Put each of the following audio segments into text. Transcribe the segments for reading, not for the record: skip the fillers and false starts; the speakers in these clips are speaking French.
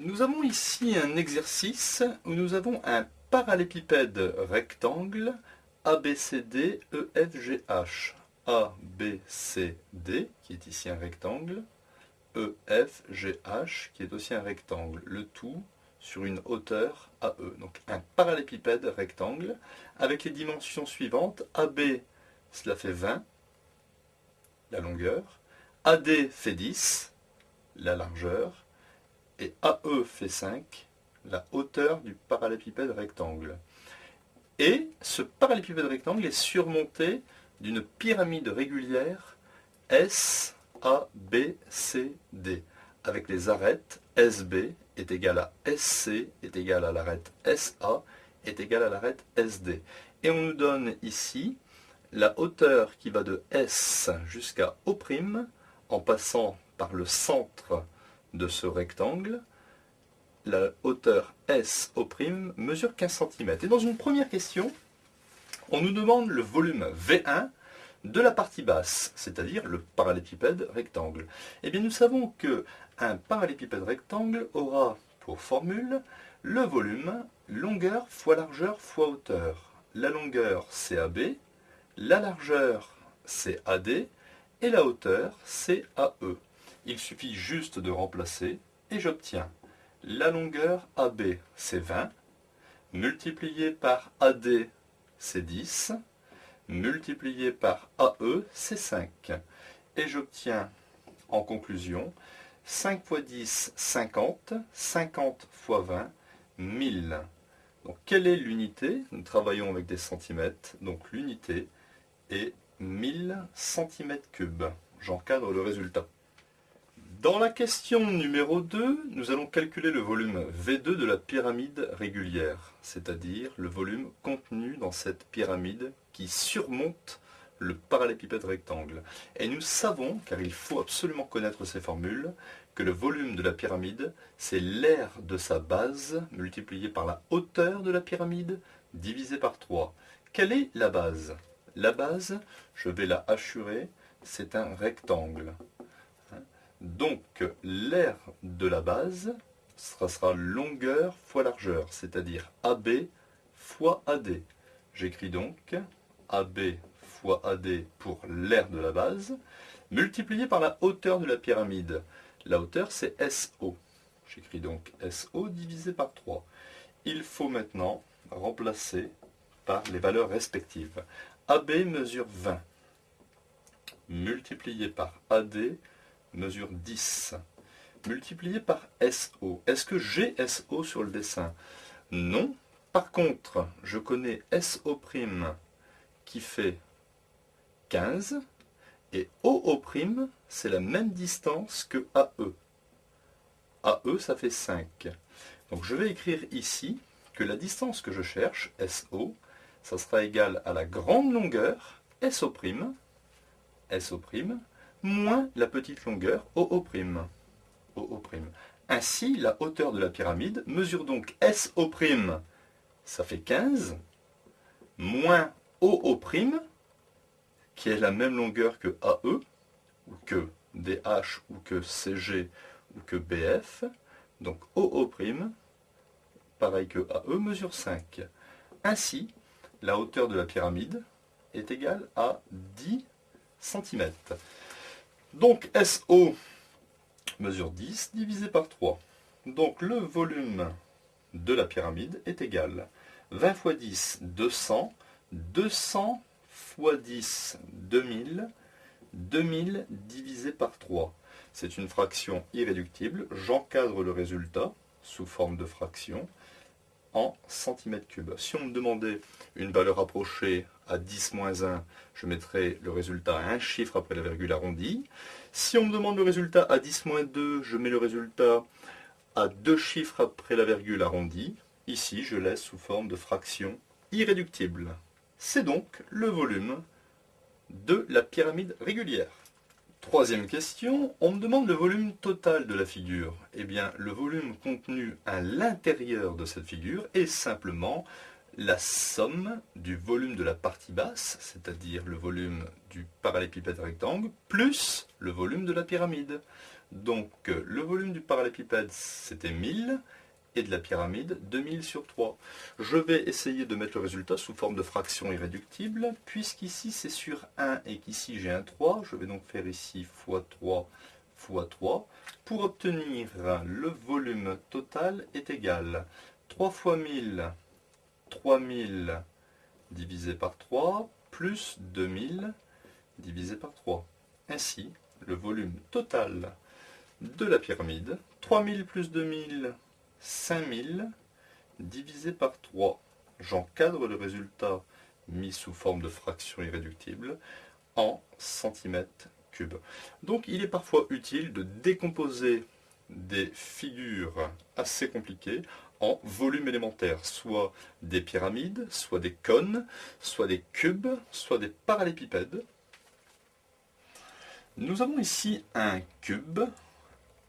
Nous avons ici un exercice où nous avons un parallépipède rectangle ABCD EFGH. ABCD, qui est ici un rectangle, EFGH, qui est aussi un rectangle. Le tout sur une hauteur AE. Donc un parallépipède rectangle avec les dimensions suivantes. AB, cela fait 20, la longueur. AD fait 10, la largeur. Et AE fait 5, la hauteur du parallépipède rectangle. Et ce parallépipède rectangle est surmonté d'une pyramide régulière SABCD, avec les arêtes SB est égal à SC est égal à l'arête SA est égal à l'arête SD. Et on nous donne ici la hauteur qui va de S jusqu'à O', en passant par le centre de ce rectangle. La hauteur SO' mesure 15 cm. Et dans une première question, on nous demande le volume V1 de la partie basse, c'est-à-dire le parallépipède rectangle. Eh bien, nous savons qu'un parallépipède rectangle aura pour formule le volume longueur fois largeur fois hauteur. La longueur, c'est AB, la largeur, c'est AD, et la hauteur, c'est AE. Il suffit juste de remplacer, et j'obtiens la longueur AB, c'est 20, multiplié par AD, c'est 10, multiplié par AE, c'est 5. Et j'obtiens, en conclusion, 5 fois 10, 50, 50 fois 20, 1000. Donc, quelle est l'unité? Nous travaillons avec des centimètres, donc l'unité est 1000 cm3. J'encadre le résultat. Dans la question numéro 2, nous allons calculer le volume V2 de la pyramide régulière, c'est-à-dire le volume contenu dans cette pyramide qui surmonte le parallépipède rectangle. Et nous savons, car il faut absolument connaître ces formules, que le volume de la pyramide, c'est l'aire de sa base multiplié par la hauteur de la pyramide divisé par 3. Quelle est la base? La base, je vais la hachurer, c'est un rectangle. Donc, l'aire de la base, ça sera longueur fois largeur, c'est-à-dire AB fois AD. J'écris donc AB fois AD pour l'aire de la base, multiplié par la hauteur de la pyramide. La hauteur, c'est SO. J'écris donc SO divisé par 3. Il faut maintenant remplacer par les valeurs respectives. AB mesure 20, multiplié par AD, mesure 10, multiplié par SO. Est-ce que j'ai SO sur le dessin? Non. Par contre, je connais SO' qui fait 15, et OO', c'est la même distance que AE. AE, ça fait 5. Donc je vais écrire ici que la distance que je cherche, SO, ça sera égal à la grande longueur, SO', moins la petite longueur OO'. Ainsi, la hauteur de la pyramide mesure donc SO', ça fait 15, moins OO', qui est la même longueur que AE, ou que DH, ou que CG, ou que BF. Donc OO', pareil que AE, mesure 5. Ainsi, la hauteur de la pyramide est égale à 10 cm. Donc SO mesure 10 divisé par 3. Donc le volume de la pyramide est égal 20 fois 10, 200, 200 fois 10, 2000, 2000 divisé par 3. C'est une fraction irréductible. J'encadre le résultat sous forme de fraction en centimètres cubes. Si on me demandait une valeur approchée à 10-1, je mettrais le résultat à un chiffre après la virgule arrondie. Si on me demande le résultat à 10-2, je mets le résultat à 2 chiffres après la virgule arrondie. Ici, je laisse sous forme de fraction irréductible. C'est donc le volume de la pyramide régulière. Troisième question, on me demande le volume total de la figure. Eh bien, le volume contenu à l'intérieur de cette figure est simplement la somme du volume de la partie basse, c'est-à-dire le volume du parallépipède rectangle, plus le volume de la pyramide. Donc le volume du parallépipède c'était 1000 et de la pyramide 2000 sur 3. Je vais essayer de mettre le résultat sous forme de fraction irréductible, puisqu'ici c'est sur 1 et qu'ici j'ai un 3, je vais donc faire ici fois 3 fois 3. Pour obtenir le volume total est égal 3 fois 1000, 3000 divisé par 3, plus 2000 divisé par 3. Ainsi, le volume total de la pyramide, 3000 plus 2000, 5000 divisé par 3. J'encadre le résultat mis sous forme de fraction irréductible en centimètres cubes. Donc il est parfois utile de décomposer des figures assez compliquées en volumes élémentaires, soit des pyramides, soit des cônes, soit des cubes, soit des parallépipèdes. Nous avons ici un cube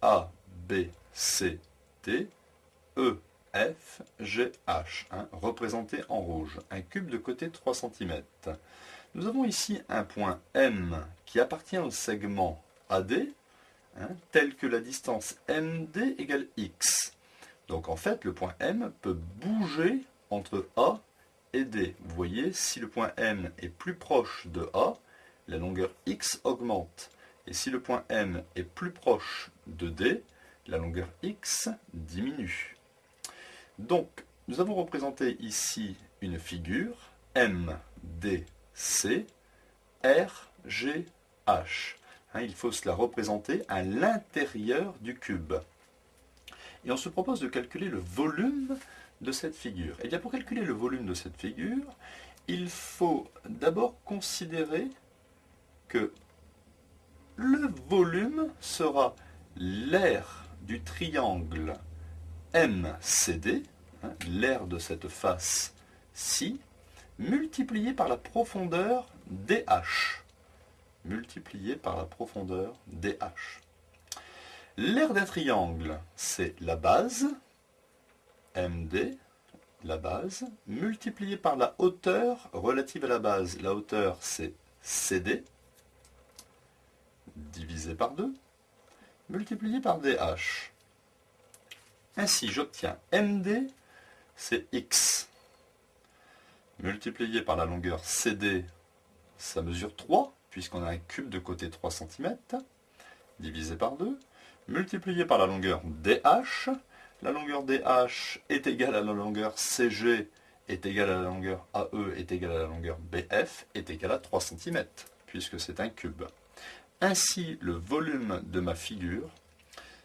A, B, C, D, E, F, G, H, représenté en rouge. Un cube de côté 3 cm. Nous avons ici un point M qui appartient au segment AD, tel que la distance MD égale X. Donc en fait, le point M peut bouger entre A et D. Vous voyez, si le point M est plus proche de A, la longueur X augmente. Et si le point M est plus proche de D, la longueur X diminue. Donc, nous avons représenté ici une figure M, D, C, R, G, H. Il faut se la représenter à l'intérieur du cube. Et on se propose de calculer le volume de cette figure. Et bien pour calculer le volume de cette figure, il faut d'abord considérer que le volume sera l'aire du triangle MCD, l'aire de cette face-ci, multiplié par la profondeur DH. Multiplié par la profondeur DH. L'aire d'un triangle, c'est la base, MD, la base, multiplié par la hauteur relative à la base. La hauteur, c'est CD, divisé par 2, multiplié par DH. Ainsi, j'obtiens MD, c'est X, multiplié par la longueur CD, ça mesure 3, puisqu'on a un cube de côté 3 cm, divisé par 2, multiplié par la longueur DH. La longueur DH est égale à la longueur CG, est égale à la longueur AE, est égale à la longueur BF, est égale à 3 cm, puisque c'est un cube. Ainsi, le volume de ma figure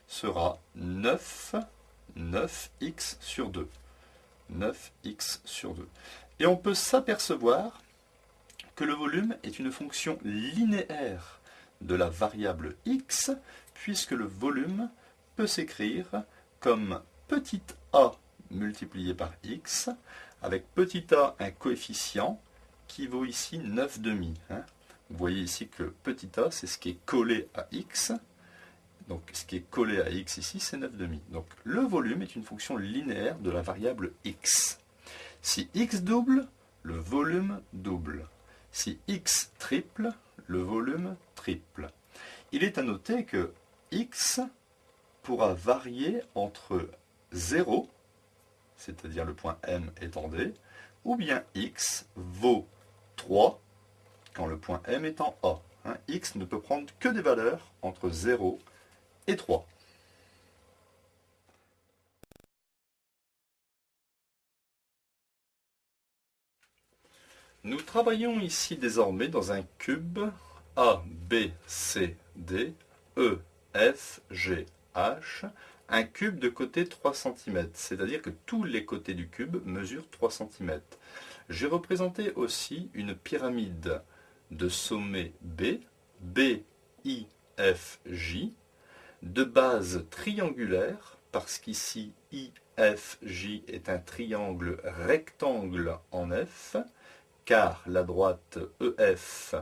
sera 9x sur 2. 9x sur 2. Et on peut s'apercevoir que le volume est une fonction linéaire de la variable x, puisque le volume peut s'écrire comme petit a multiplié par x, avec petit a un coefficient qui vaut ici 9,5. Vous voyez ici que petit a, c'est ce qui est collé à x. Donc ce qui est collé à x ici, c'est 9,5. Donc le volume est une fonction linéaire de la variable x. Si x double, le volume double. Si x triple, le volume triple. Il est à noter que x pourra varier entre 0, c'est-à-dire le point M étant D, ou bien x vaut 3 quand le point M est en A. X ne peut prendre que des valeurs entre 0 et 3. Nous travaillons ici désormais dans un cube A, B, C, D, E, F, G, H, un cube de côté 3 cm, c'est-à-dire que tous les côtés du cube mesurent 3 cm. J'ai représenté aussi une pyramide de sommet B, B, I, F, J, de base triangulaire, parce qu'ici IFJ est un triangle rectangle en F, car la droite EF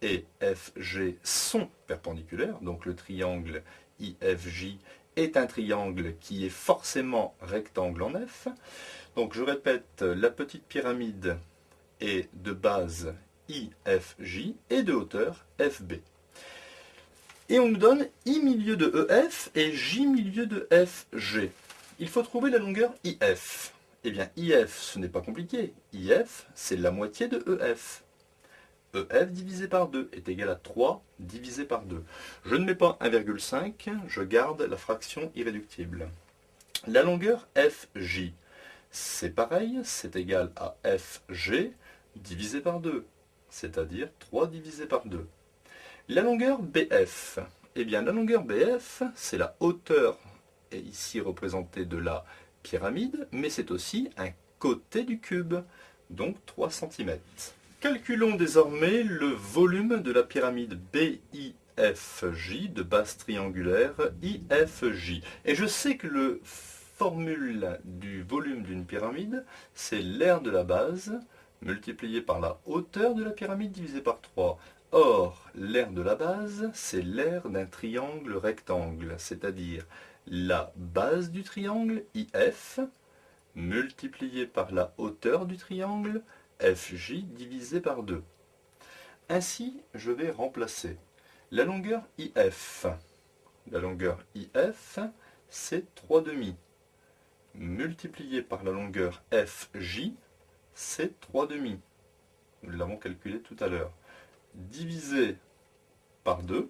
et FG sont perpendiculaires, donc le triangle IFJ est un triangle qui est forcément rectangle en F. Donc je répète, la petite pyramide est de base IFJ et de hauteur FB. Et on nous donne I milieu de EF et J milieu de FG. Il faut trouver la longueur IF. Eh bien, IF, ce n'est pas compliqué. IF, c'est la moitié de EF. EF divisé par 2 est égal à 3 divisé par 2. Je ne mets pas 1,5, je garde la fraction irréductible. La longueur FJ, c'est pareil, c'est égal à FG divisé par 2, c'est-à-dire 3 divisé par 2. La longueur BF, eh bien la longueur BF, c'est la hauteur, et ici représentée de la pyramide, mais c'est aussi un côté du cube, donc 3 cm. Calculons désormais le volume de la pyramide BIFJ de base triangulaire IFJ. Et je sais que la formule du volume d'une pyramide, c'est l'aire de la base multiplié par la hauteur de la pyramide divisé par 3. Or, l'aire de la base, c'est l'aire d'un triangle rectangle, c'est-à-dire la base du triangle IF multiplié par la hauteur du triangle FJ divisé par 2. Ainsi, je vais remplacer la longueur IF. La longueur IF, c'est 3 demi. Multiplié par la longueur FJ, c'est 3 demi. Nous l'avons calculé tout à l'heure. Divisé par 2,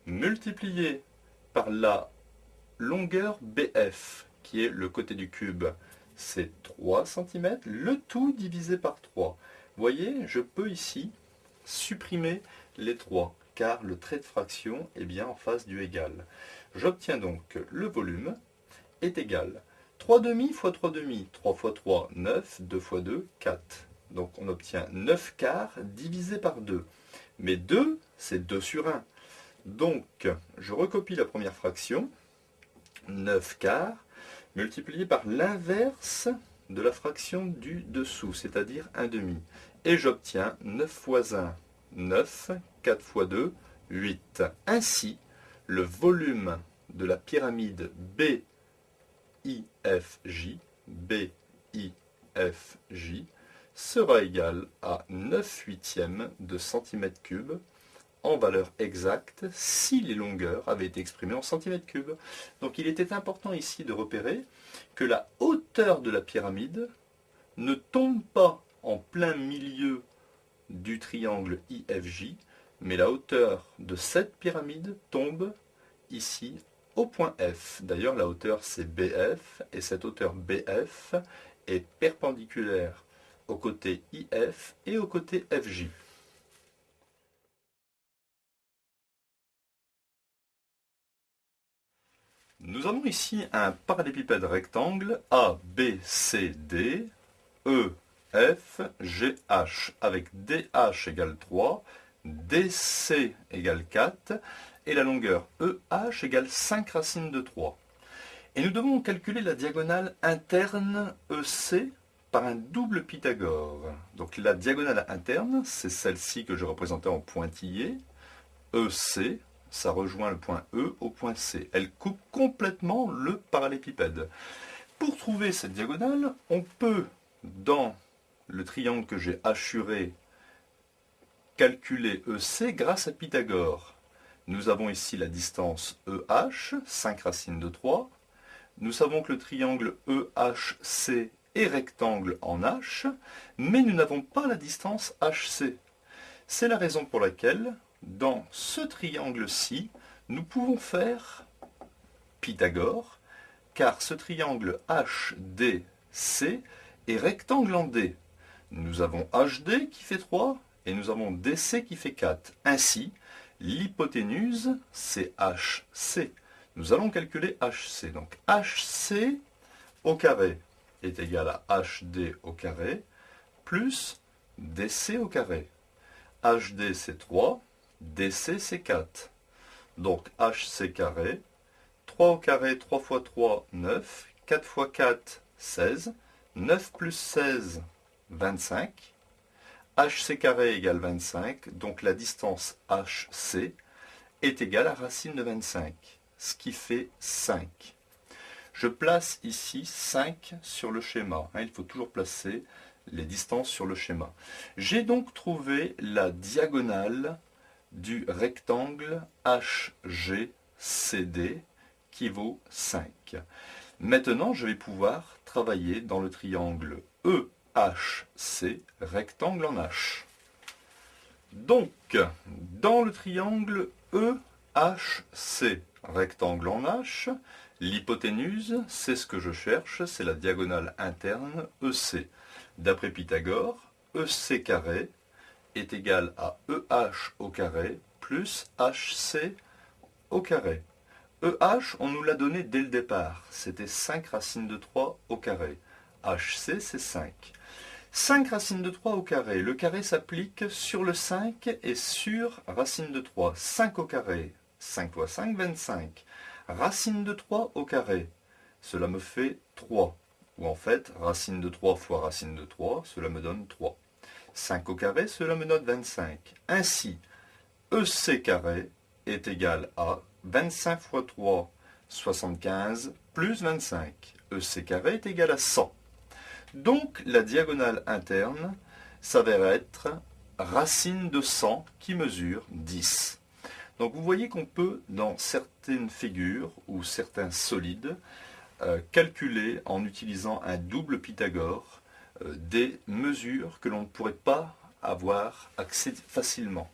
multiplié par la longueur BF, qui est le côté du cube, c'est 3 cm, le tout divisé par 3. Vous voyez, je peux ici supprimer les 3, car le trait de fraction est bien en face du égal. J'obtiens donc que le volume est égal 3 demi fois 3 demi, 3 fois 3, 9, 2 fois 2, 4. Donc on obtient 9 quarts divisé par 2. Mais 2, c'est 2 sur 1. Donc, je recopie la première fraction, 9 quarts, multiplié par l'inverse de la fraction du dessous, c'est-à-dire 1 demi. Et j'obtiens 9 fois 1, 9, 4 fois 2, 8. Ainsi, le volume de la pyramide BIFJ sera égal à 9 huitièmes de centimètre cube en valeur exacte si les longueurs avaient été exprimées en centimètres cubes. Donc il était important ici de repérer que la hauteur de la pyramide ne tombe pas en plein milieu du triangle IFJ, mais la hauteur de cette pyramide tombe ici au point F. D'ailleurs, la hauteur c'est BF, et cette hauteur BF est perpendiculaire au côté IF et au côté FJ. Nous avons ici un parallélépipède rectangle ABCD, EF, GH, avec DH égale 3, DC égale 4, et la longueur EH égale 5 racines de 3. Et nous devons calculer la diagonale interne EC par un double Pythagore. Donc la diagonale interne, c'est celle-ci que je représentais en pointillé, EC, ça rejoint le point E au point C. Elle coupe complètement le parallélépipède. Pour trouver cette diagonale, on peut, dans le triangle que j'ai hachuré, calculer EC grâce à Pythagore. Nous avons ici la distance EH, 5 racines de 3. Nous savons que le triangle EHC est rectangle en H, mais nous n'avons pas la distance HC. C'est la raison pour laquelle, dans ce triangle-ci, nous pouvons faire Pythagore, car ce triangle HDC est rectangle en D. Nous avons HD qui fait 3 et nous avons DC qui fait 4. Ainsi, l'hypoténuse, c'est HC. Nous allons calculer HC. Donc HC au carré est égal à HD au carré plus DC au carré. HD c'est 3, DC c'est 4. Donc HC carré, 3 au carré, 3 fois 3, 9, 4 fois 4, 16, 9 plus 16, 25. HC carré égale 25, donc la distance HC est égale à racine de 25, ce qui fait 5. Je place ici 5 sur le schéma. Il faut toujours placer les distances sur le schéma. J'ai donc trouvé la diagonale du rectangle HGCD qui vaut 5. Maintenant, je vais pouvoir travailler dans le triangle EHC, rectangle en H. Donc, dans le triangle EHC, rectangle en H, l'hypoténuse, c'est ce que je cherche, c'est la diagonale interne EC. D'après Pythagore, EC carré est égal à EH au carré plus HC au carré. EH, on nous l'a donné dès le départ, c'était 5 racines de 3 au carré. HC, c'est 5. 5 racines de 3 au carré. Le carré s'applique sur le 5 et sur racine de 3. 5 au carré. 5 fois 5, 25. Racine de 3 au carré. Cela me fait 3. Ou en fait, racine de 3 fois racine de 3, cela me donne 3. 5 au carré, cela me donne 25. Ainsi, EC carré est égal à 25 fois 3, 75, plus 25. EC carré est égal à 100. Donc, la diagonale interne s'avère être racine de 100 qui mesure 10. Donc, vous voyez qu'on peut, dans certaines figures ou certains solides, calculer en utilisant un double Pythagore des mesures que l'on ne pourrait pas avoir accès facilement.